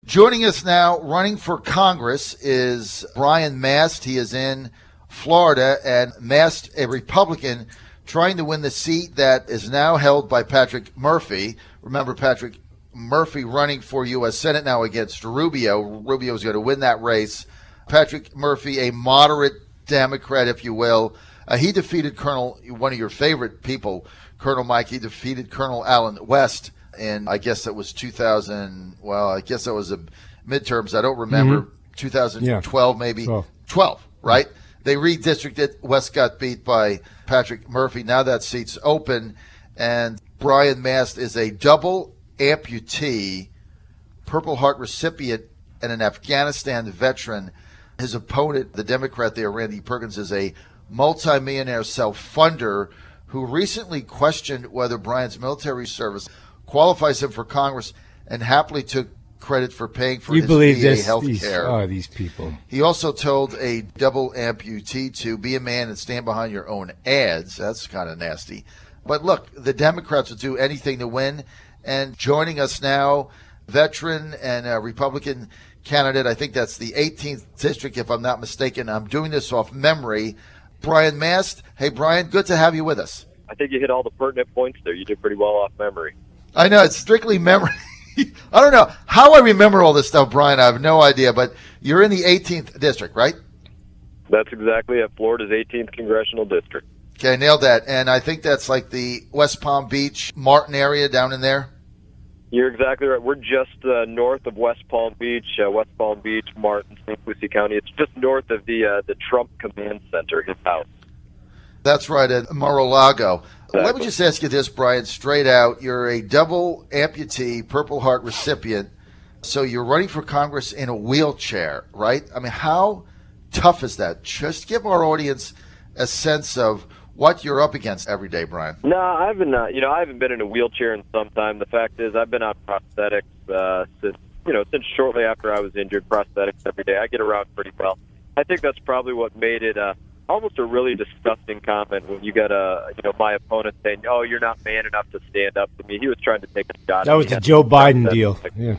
Joining us now, running for Congress, is Brian Mast. He is in Florida, and Mast, a Republican, trying to win the seat that is now held by Patrick Murphy. Remember, Patrick Murphy running for U.S. Senate now against Rubio. Rubio is going to win that race. Patrick Murphy, a moderate Democrat, if you will. He defeated one of your favorite people, Colonel Mike. He defeated Colonel Allen West in, I guess that was 2000. Well, I guess that was the midterms. I don't remember. 2012, maybe. 12, right? They redistricted. West got beat by Patrick Murphy. Now that seat's open, and Brian Mast is a double amputee, Purple Heart recipient, and an Afghanistan veteran. His opponent, the Democrat there, Randy Perkins, is a multimillionaire self-funder who recently questioned whether Brian's military service qualifies him for Congress and happily took credit for paying for his VA health care. These people. He also told a double amputee to be a man and stand behind your own ads. That's kind of nasty. But look, the Democrats will do anything to win. And joining us now, veteran and a Republican candidate, I think that's the 18th district, if I'm not mistaken. I'm doing this off memory. Brian Mast. Hey, Brian, good to have you with us. I think you hit all the pertinent points there. You did pretty well off memory. I know, it's strictly memory. I don't know how I remember all this stuff, Brian. I have no idea, but you're in the 18th district, right? That's exactly at Florida's 18th congressional district. Okay, nailed that. And I think that's like the West Palm Beach, Martin area down in there. You're exactly right. We're just north of West Palm Beach, Martin, St. Lucie County. It's just north of the Trump Command Center, his house. That's right, at Mar-a-Lago. Exactly. Let me just ask you this, Brian, straight out. You're a double amputee, Purple Heart recipient, so you're running for Congress in a wheelchair, right? I mean, how tough is that? Just give our audience a sense of what you're up against every day, Brian. No, I haven't been in a wheelchair in some time. The fact is, I've been on prosthetics since shortly after I was injured. Prosthetics every day. I get around pretty well. I think that's probably what made it almost a really disgusting comment when you got my opponent saying, "Oh, you're not man enough to stand up to me." He was trying to take a shot. That was the Joe Biden deal. Yeah.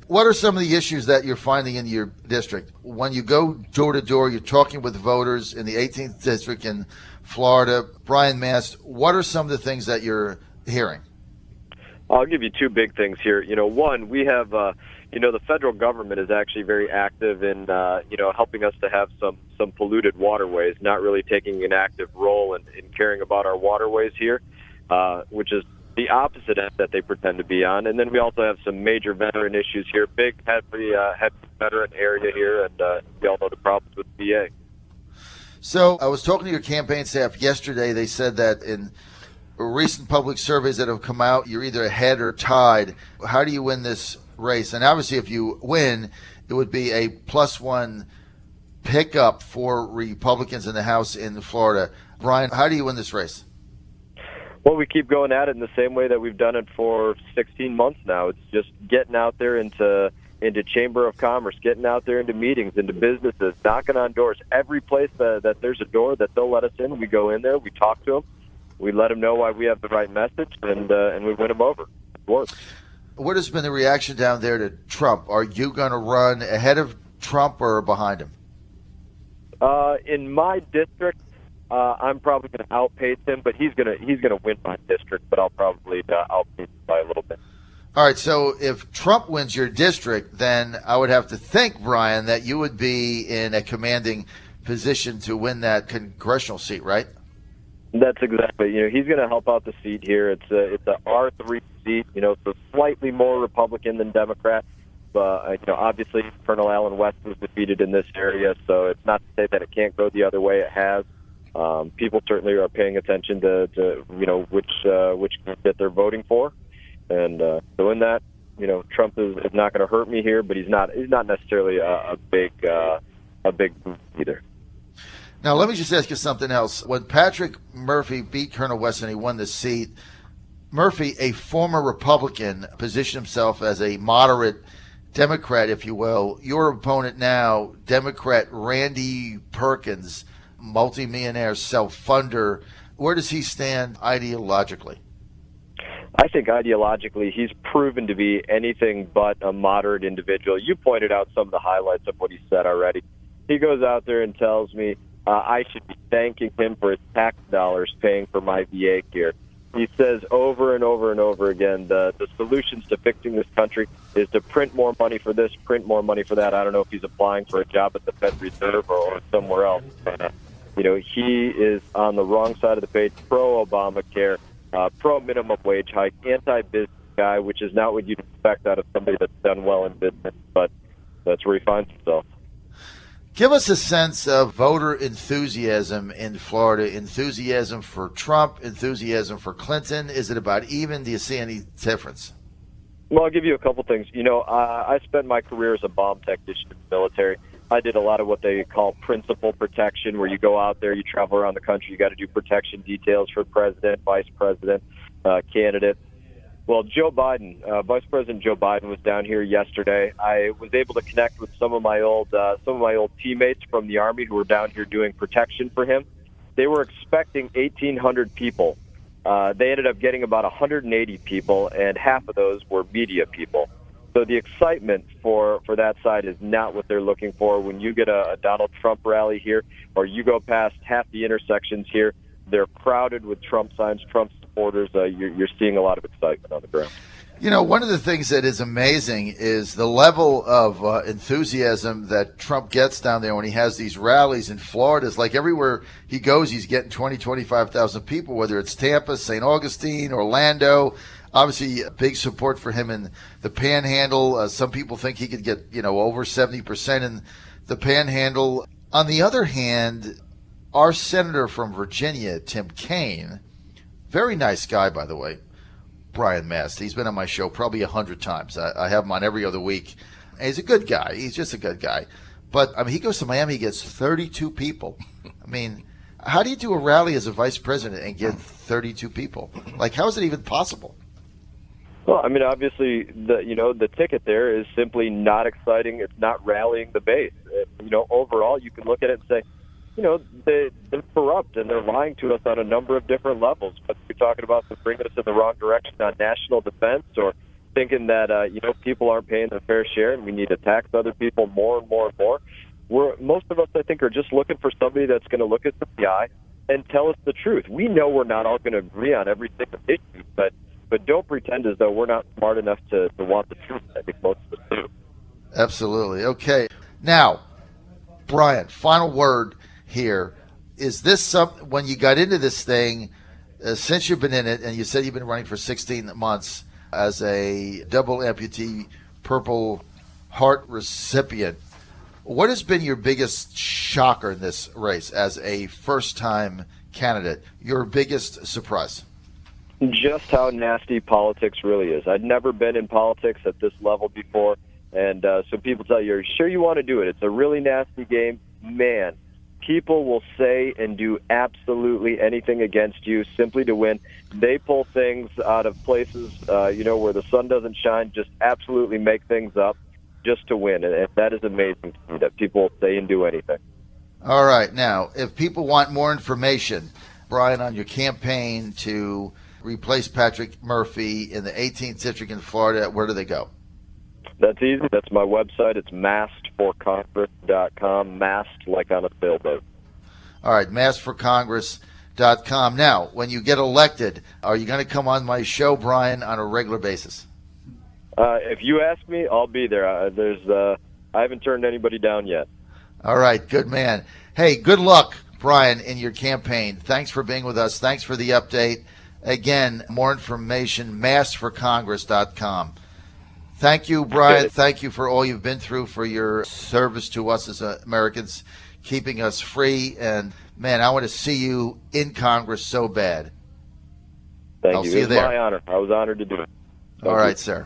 What are some of the issues that you're finding in your district? When you go door to door, you're talking with voters in the 18th district in Florida. Brian Mast, what are some of the things that you're hearing? I'll give you two big things here. One, we have, the federal government is actually very active in, helping us to have some polluted waterways, not really taking an active role in caring about our waterways here, which is the opposite end that they pretend to be on. And then we also have some major veteran issues here, big, heavy veteran area here, and we all know the problems with VA. So I was talking to your campaign staff yesterday. They said that in recent public surveys that have come out, you're either ahead or tied. How do you win this race? And obviously, if you win, it would be a +1 pickup for Republicans in the House in Florida. Brian, how do you win this race? Well, we keep going at it in the same way that we've done it for 16 months now. It's just getting out there into Chamber of Commerce, getting out there into meetings, into businesses, knocking on doors. Every place that there's a door that they'll let us in, we go in there, we talk to them, we let them know why we have the right message, and we win them over. It works. What has been the reaction down there to Trump? Are you going to run ahead of Trump or behind him? In my district, I'm probably going to outpace him, but he's going to win my district. But I'll probably outpace him by a little bit. All right. So if Trump wins your district, then I would have to think, Brian, that you would be in a commanding position to win that congressional seat, right? That's exactly. He's going to help out the seat here. It's a R3 seat. So slightly more Republican than Democrat. Obviously, Colonel Allen West was defeated in this area, so it's not to say that it can't go the other way. It has. People certainly are paying attention to which candidate they're voting for, and so in that, Trump is not going to hurt me here, but he's not necessarily a big boost either. Now, let me just ask you something else. When Patrick Murphy beat Colonel West and he won the seat, Murphy, a former Republican, positioned himself as a moderate Democrat, if you will. Your opponent now, Democrat Randy Perkins, multimillionaire self-funder. Where does he stand ideologically? I think ideologically he's proven to be anything but a moderate individual. You pointed out some of the highlights of what he said already. He goes out there and tells me I should be thanking him for his tax dollars paying for my VA care. He says over and over and over again, the solutions to fixing this country is to print more money for this, print more money for that. I don't know if he's applying for a job at the Fed Reserve or somewhere else. But, he is on the wrong side of the page, pro-Obamacare, pro-minimum wage hike, anti-business guy, which is not what you'd expect out of somebody that's done well in business, but that's where he finds himself. Give us a sense of voter enthusiasm in Florida. Enthusiasm for Trump, enthusiasm for Clinton. Is it about even? Do you see any difference? Well, I'll give you a couple things. I spent my career as a bomb technician in the military. I did a lot of what they call principal protection, where you go out there, you travel around the country, you got to do protection details for president, vice president, candidate. Well, Joe Biden, Vice President Joe Biden was down here yesterday. I was able to connect with some of my old teammates from the Army who were down here doing protection for him. They were expecting 1,800 people. They ended up getting about 180 people, and half of those were media people. So the excitement for that side is not what they're looking for. When you get a Donald Trump rally here, or you go past half the intersections here, they're crowded with Trump signs, Trump supporters. You're seeing a lot of excitement on the ground. One of the things that is amazing is the level of enthusiasm that Trump gets down there when he has these rallies in Florida. It's like everywhere he goes, he's getting 20, 25,000 people, whether it's Tampa, St. Augustine, Orlando. Obviously, big support for him in the Panhandle. Some people think he could get, over 70% in the Panhandle. On the other hand, our senator from Virginia, Tim Kaine, very nice guy, by the way, Brian Mast. He's been on my show probably 100 times. I have him on every other week. And he's a good guy. He's just a good guy. But, he goes to Miami, he gets 32 people. How do you do a rally as a vice president and get 32 people? How is it even possible? Well, obviously, the ticket there is simply not exciting. It's not rallying the base. Overall, you can look at it and say, they're corrupt and they're lying to us on a number of different levels. But you're talking about them bringing us in the wrong direction on national defense, or thinking that, people aren't paying their fair share and we need to tax other people more and more and more. Most of us, I think, are just looking for somebody that's going to look us in the eye and tell us the truth. We know we're not all going to agree on every single issue, but don't pretend as though we're not smart enough to want the truth. I think most of us do. Absolutely. Okay. Now, Brian, final word here. Is this something, when you got into this thing, since you've been in it, and you said you've been running for 16 months as a double amputee Purple Heart recipient, what has been your biggest shocker in this race as a first-time candidate? Your biggest surprise? Just how nasty politics really is. I'd never been in politics at this level before, and so people tell you, are you sure you want to do it? It's a really nasty game. Man, people will say and do absolutely anything against you simply to win. They pull things out of places, where the sun doesn't shine, just absolutely make things up just to win. And that is amazing to me, that people will say and do anything. All right. Now, if people want more information, Brian, on your campaign to replace Patrick Murphy in the 18th district in Florida, where do they go? That's easy. That's my website. It's mastforcongress.com. Mast, like on a sailboat. All right, mastforcongress.com. Now, when you get elected, are you going to come on my show, Brian, on a regular basis? If you ask me, I'll be there. I haven't turned anybody down yet. All right, good man. Hey, good luck, Brian, in your campaign. Thanks for being with us. Thanks for the update. Again, more information, mastforcongress.com. Thank you, Brian. Thank you for all you've been through, for your service to us as Americans, keeping us free. And, man, I want to see you in Congress so bad. Thank I'll you. see you there. It was my honor. I was honored to do it. All right, sir.